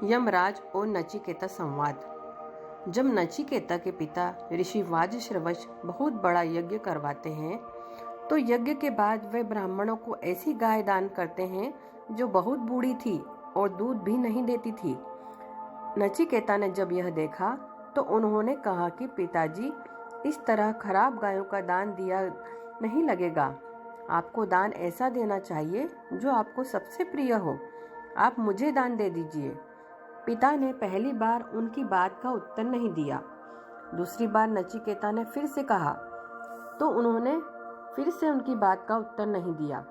यमराज और नचिकेता संवाद। जब नचिकेता के पिता ऋषि वाजश्रवस बहुत बड़ा यज्ञ करवाते हैं तो यज्ञ के बाद वे ब्राह्मणों को ऐसी गाय दान करते हैं जो बहुत बूढ़ी थी और दूध भी नहीं देती थी। नचिकेता ने जब यह देखा तो उन्होंने कहा कि पिताजी, इस तरह खराब गायों का दान दिया नहीं लगेगा। आपको दान ऐसा देना चाहिए जो आपको सबसे प्रिय हो। आप मुझे दान दे दीजिए। पिता ने पहली बार उनकी बात का उत्तर नहीं दिया। दूसरी बार नचिकेता ने फिर से कहा तो उन्होंने फिर से उनकी बात का उत्तर नहीं दिया।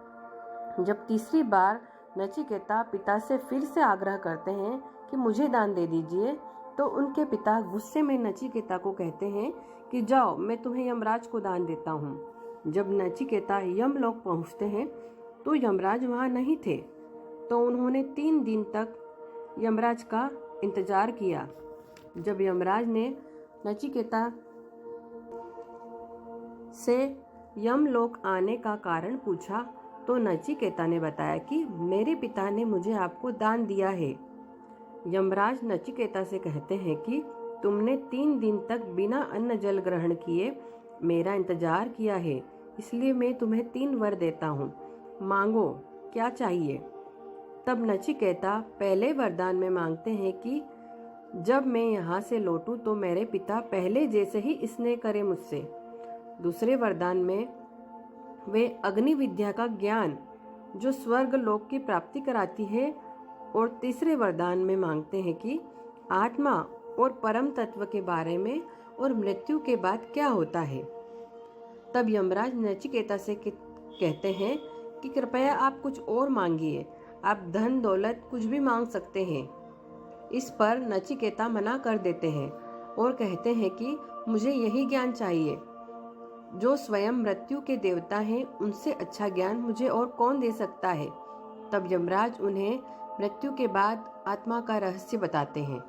जब तीसरी बार नचिकेता पिता से फिर से आग्रह करते हैं कि मुझे दान दे दीजिए तो उनके पिता गुस्से में नचिकेता को कहते हैं कि जाओ, मैं तुम्हें यमराज को दान देता हूँ। जब नचिकेता यमलोक पहुँचते हैं तो यमराज वहाँ नहीं थे, तो उन्होंने 3 दिन तक यमराज का इंतजार किया। जब यमराज ने नचिकेता से यमलोक आने का कारण पूछा तो नचिकेता ने बताया कि मेरे पिता ने मुझे आपको दान दिया है। यमराज नचिकेता से कहते हैं कि तुमने 3 दिन तक बिना अन्न जल ग्रहण किए मेरा इंतजार किया है, इसलिए मैं तुम्हें 3 वर देता हूँ। मांगो, क्या चाहिए? तब नचिकेता पहले वरदान में मांगते हैं कि जब मैं यहाँ से लौटूं तो मेरे पिता पहले जैसे ही स्नेह करे मुझसे। दूसरे वरदान में वे अग्नि विद्या का ज्ञान जो स्वर्ग लोक की प्राप्ति कराती है, और तीसरे वरदान में मांगते हैं कि आत्मा और परम तत्व के बारे में और मृत्यु के बाद क्या होता है। तब यमराज नचिकेता से कहते हैं कि कृपया आप कुछ और मांगिए, आप धन दौलत कुछ भी मांग सकते हैं। इस पर नचिकेता मना कर देते हैं और कहते हैं कि मुझे यही ज्ञान चाहिए जो स्वयं मृत्यु के देवता हैं, उनसे अच्छा ज्ञान मुझे और कौन दे सकता है। तब यमराज उन्हें मृत्यु के बाद आत्मा का रहस्य बताते हैं।